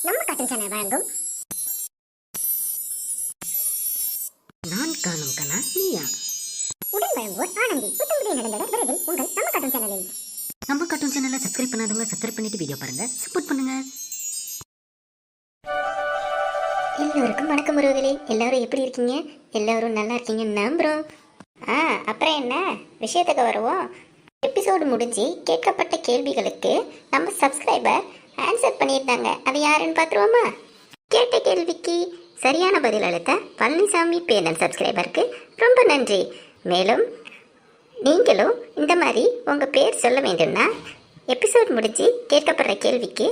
நம்ம காட்டும் சேனல் வழங்கும் நான் காணும் கனா நீயா உடன் வழங்குவோர் ஆனந்தி. புத்தம்புதிய நடந்தட விரைவில் உங்கள் நம்ம காட்டும் சேனலில். நம்ம காட்டும் சேனலை சப்ஸ்கிரைப் பண்ணாதவங்க சப்ஸ்கிரைப் பண்ணிட்டு வீடியோ பாருங்க, சப்போர்ட் பண்ணுங்க. எல்லோருக்கும் வணக்கம் உறவுகளே. எல்லாரும் எப்படி இருக்கீங்க? எல்லாரும் நல்லா இருக்கீங்க நம்புறோம். அப்புறம் என்ன விஷயத்துக்கு வருவோம். எபிசோடு முடிஞ்சு கேட்கப்பட்ட கேள்விகளுக்கு நம்ம சப்ஸ்கிரைபர் ஆன்சர் பண்ணியிருந்தாங்க. அது யாருன்னு பார்த்துருவோமா? கேட்ட கேள்விக்கு சரியான பதில் அளித்த பழனிசாமி பேனல் சப்ஸ்கிரைபருக்கு ரொம்ப நன்றி. மேலும் நீங்களும் இந்த மாதிரி உங்கள் பேர் சொல்ல வேண்டும்னா எபிசோட் முடிஞ்சு கேட்கப்படுற கேள்விக்கு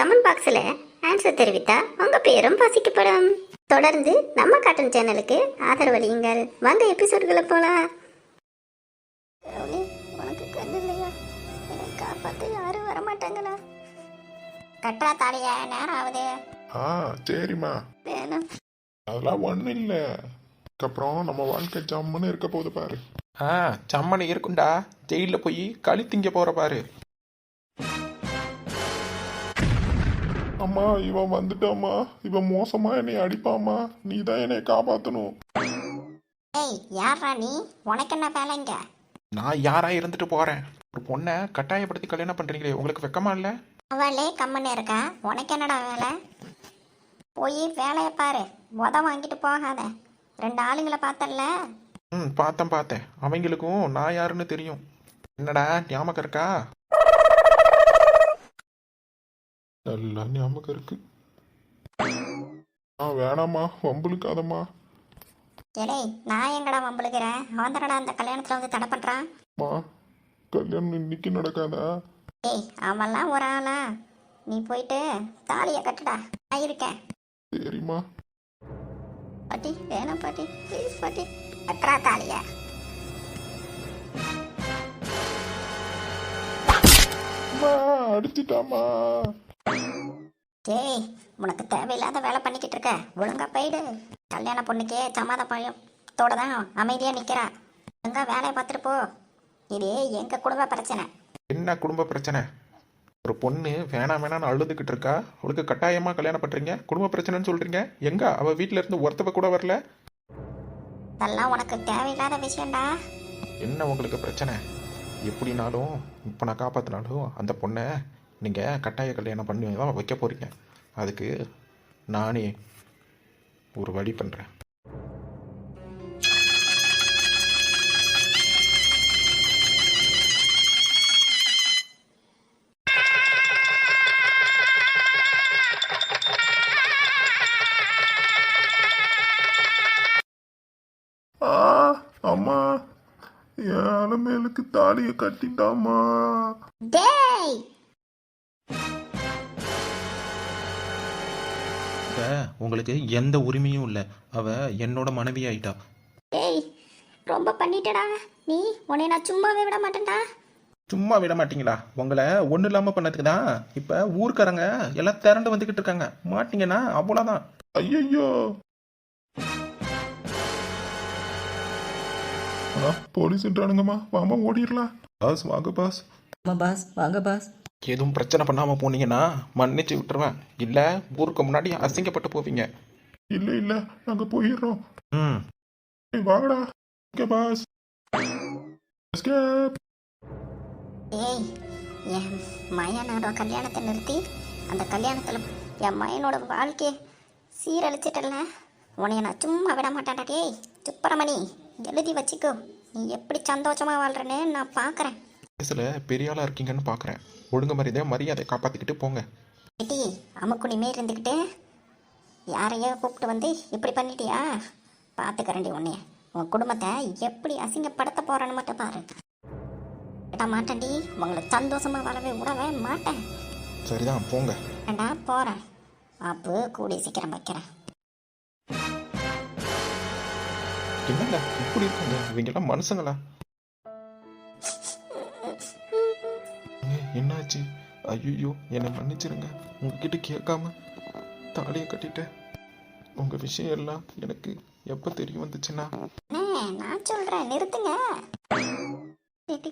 கமெண்ட் பாக்ஸில் ஆன்சர் தெரிவித்தா உங்கள் பேரும் வாசிக்கப்படும். தொடர்ந்து நம்ம காட்டும் சேனலுக்கு ஆதரவளியுங்கள். வாங்க எபிசோடுகளை போகலாம். உனக்கு கண்ணு இல்லையா? என்னை காப்பாற்ற யாரும் வரமாட்டாங்களா? கட்டுறா தாலிய, நேரம் ஆகுது. சரிம்மா, வேணும் அதெல்லாம் ஒன்றும் இல்லை. அதுக்கப்புறம் நம்ம வாழ்க்கை ஜம்முன்னு இருக்க போகுது பாரு. ஜம்மனு இருக்குண்டா. ஜெயிலில் போய் களி திங்க போகிற பாரு. அம்மா, இவன் வந்துட்டாம்மா. இவன் மோசமா என்னை அடிப்பாம்மா. நீ தான் என்னை காப்பாற்றணும். ஏய், யாரா நீ? உனக்கு என்ன வேலைங்க? நான் யாரா இருந்துட்டு போகிறேன். ஒரு பொண்ணை கட்டாயப்படுத்தி கல்யாணம் பண்ணுறீங்களே, உங்களுக்கு வெக்கமா இல்லை? அவளே கம்மன்னு இருக்கா, உனக்கு என்னடா வேலை? போய் வேலையை பாரு, வாங்கிட்டு போகாத. 2 ஆளுங்களை பார்த்தல. பார்த்தேன். அவங்களுக்கும் நான் யாருன்னு தெரியும். என்னடா ஞாபகம் இருக்கா? நல்லா ஞாபகம் இருக்கு. வேணாம்மா, வம்புலுக்காதம்மா. ஏடே, நான் எங்கடா வம்பளுக்கிறேன்? அவன் தானடா அந்த கல்யாணத்தில் வந்து தடை பண்ணுறான். கல்யாணம் இன்னைக்கு நடக்காதா? ஏய், அவன்லாம் ஒரு ஆளா? நீ போயிட்டு தாலியை கட்டுடா, நான் இருக்கேன். சரிம்மா. பாட்டி வேணாம் பாட்டி, ப்ளீஸ் பாட்டி, கட்டுறா தாலிய. அடிச்சிட்டாமா. டேய், உனக்கு தேவையில்லாத வேலை பண்ணிக்கிட்டு இருக்க, ஒழுங்கா போயிடு. கல்யாண பொண்ணுக்கே சமாத பழத்தோட தான் அமைதியா நிக்கிறா. ஒழுங்கா வேலையை பார்த்துட்டு போ. இது எங்க குடும்ப பிரச்சனை. என்ன குடும்ப பிரச்சனை? ஒரு பொண்ணு வேணாம்னு அழுதுகிட்டு இருக்கா, அவளுக்கு கட்டாயமாக கல்யாணம் பண்ணுறீங்க, குடும்ப பிரச்சனைன்னு சொல்கிறீங்க. எங்க அவள் வீட்டில் இருந்து ஒருத்தவ கூட வரல? அதெல்லாம் உனக்கு தேவையில்லாத விஷயம்டா. என்ன உங்களுக்கு பிரச்சனை? எப்படினாலும் இப்போ நான் காப்பாற்றினாலும் அந்த பொண்ணை நீங்கள் கட்டாய கல்யாணம் பண்ணி தான் வைக்க போகிறீங்க. அதுக்கு நானே ஒரு வழி பண்ணுறேன். அம்மா, என் அலமேலுக்கு தாலியை கட்டிட்டாமா. டேய், உங்களுக்கு எந்த உரிமையும் இல்லை. அவ என்னோட மனைவி ஆயிட்டா. டேய், ரொம்ப பண்ணிட்டடா நீ. உன்னை நான் சும்மாவே விட மாட்டேன்டா. சும்மா விட மாட்டீங்களா? உங்களை ஒன்றும் இல்லாமல் பண்ணதுக்கு தான் இப்போ ஊர்க்காரங்க எல்லாம் திரண்டு வந்துக்கிட்டு இருக்காங்க. மாட்டீங்கன்னா அவ்வளோதான். ஐயோ, போலீஸ்ன்றானுங்கம்மா. வாமா ஓடிடலாம். பாஸ் வாங்க பாஸ். பாஸ் வாங்க பாஸ். எதுவும் பிரச்சனை பண்ணாமல் போனீங்கன்னா மன்னிச்சு விட்டுருவேன். இல்லை ஊருக்கு முன்னாடி அசிங்கப்பட்டு போவீங்க. இல்ல இல்ல, நாங்க போயிடுறோம். வாங்கடா. Okay boss. ஏய், என் மயனோட கல்யாணத்தை நிறுத்தி அந்த கல்யாணத்தில் என் மயனோட வாழ்க்கையை சீரழிச்சிட்டல. உன்னைய நான் சும்மா விட மாட்டேன்டா. டேய் சுப்பரமணி, எழுதி வச்சுக்கோ. நீ எப்படி சந்தோஷமா வாழ்றேன்னு நான் பார்க்குறேன். வயசில் பெரிய ஆளாக இருக்கீங்கன்னு பார்க்குறேன். ஒழுங்கு மரியாதை காப்பாற்றிக்கிட்டு போங்க. ஏட்டி, அமுக்குனி மாரி இருந்துக்கிட்டு யாரையோ கூப்பிட்டு வந்து இப்படி பண்ணிட்டியா? பார்த்துக்கறேன்டி உன்னைய. உன் குடும்பத்தை எப்படி அசிங்கப்படுத்த போறேன்னு மட்டும் பாரு. விட மாட்டேன்டி, உங்களை சந்தோஷமா வாழவே விடவே மாட்டேன். சரிதான், போங்க. ஏண்டா போகிறேன். அப்போ கூடிய சீக்கிரம் வைக்கிறேன். என்னங்க இப்படி இருக்காங்க? இவங்கெல்லாம் மனுஷங்களா? என்னாச்சு? ஐயோ, என்னை மன்னிச்சிருங்க. உங்ககிட்ட கேட்காம தாலியை கட்டிட்டேன். உங்கள் விஷயம் எல்லாம் எனக்கு எப்போ தெரிய வந்துச்சுன்னா? நான் சொல்கிறேன், நிறுத்துங்க.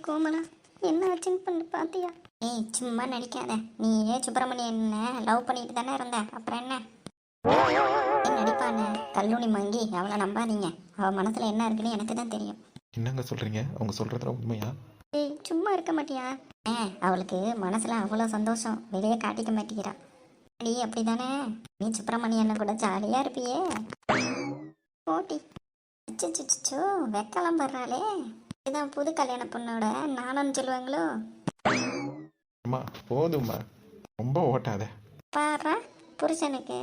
கோமலா, என்ன வச்சுன்னு பண்ணி பாத்தியா? ஏய் சும்மா நடிக்காத. நீ சுப்பிரமணியன் லவ் பண்ணிட்டு தானே இருந்த, அப்புறம் என்ன? நடிப்பான கல்லூனி மங்கி, அவளை நம்பாதீங்க. அவ மனசுல என்ன இருக்குன்னு எனக்கு தான் தெரியும். என்னங்க சொல்கிறீங்க? அவங்க சொல்கிறதுல உண்மையா? ஏய் சும்மா இருக்க மாட்டியா? அவளுக்கு மனசுல அவ்வளோ சந்தோஷம், வெளியே காட்டிக்க மாட்டேங்கிறா. நீ அப்படிதானே? நீ சுப்பிரமணியன் கூட ஜாலியா இருப்பியே. போட்டி சிச்சோ வெக்கலாம் படுறாளே. இதுதான் புது கல்யாண பொண்ணோட நானும் சொல்லுவாங்களோ. அம்மா போதும்மா, ரொம்ப ஓட்டாத. பாரு புருஷனுக்கு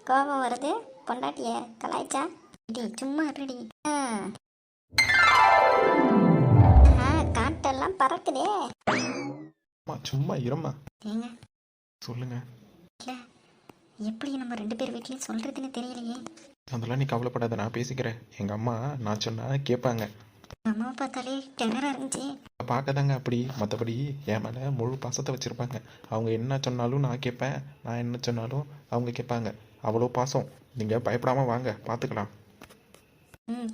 கோபம் வருது, பொண்டாட்டிய கலாய்ச்சா. இடி சும்மா இருடி. காட்டெல்லாம் பறக்குதே. அம்மா சும்மா இரும்மா. ஏங்க சொல்லுங்க. இல்ல எப்படி நம்ம 2 பேர் வீட்லயும் சொல்றதுன்னு தெரியலையே. அதெல்லாம் நீ கவலைப்படாத, நான் பேசிக்கிறேன். எங்கள் அம்மா நான் சொன்னால் கேட்பாங்க. அம்மாவை பார்த்தாலே டெனரா இருந்துச்சு. பார்க்க தாங்க அப்படி, மற்றபடி என் மேலே முழு பாசத்தை வச்சுருப்பாங்க. அவங்க என்ன சொன்னாலும் நான் கேட்பேன், நான் என்ன சொன்னாலும் அவங்க கேட்பாங்க. அவ்வளோ பாசம். நீங்கள் பயப்படாமல் வாங்க, பார்த்துக்கலாம்.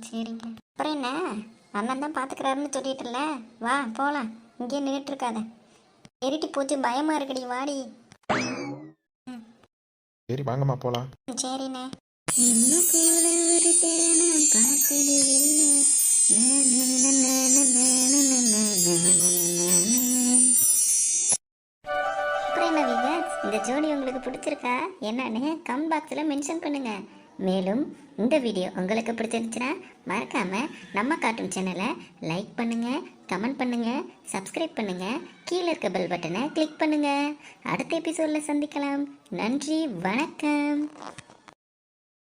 சரிங்க. அப்புறம் என்ன, அண்ணன் தான் பார்த்துக்கிறாருன்னு சொல்லிட்டுல, வா போகலாம். இங்கேயே நின்றுட்டு இருக்காத. எரிட்டி போச்சு, பயமா இருக்குடி, வாடி. சரி வாங்கம்மா போகலாம். சரிண்ணே. என்ன போல ஒரு தேனை பார்த்தது இல்லை. அப்புறம் என்ன விகாஸ், இந்த ஜோடி உங்களுக்கு பிடிச்சிருக்கா என்னன்னு கமெண்ட் பாக்ஸில் மென்ஷன் பண்ணுங்க. மேலும் இந்த வீடியோ உங்களுக்கு பிடிச்சிருந்துச்சுன்னா மறக்காம நம்ம கார்ட்டூன் சேனலை லைக் பண்ணுங்க, கமெண்ட் பண்ணுங்க, சப்ஸ்கிரைப் பண்ணுங்க, கீழே இருக்க பெல் பட்டனை கிளிக் பண்ணுங்க. அடுத்த எபிசோட்ல சந்திக்கலாம். நன்றி, வணக்கம்.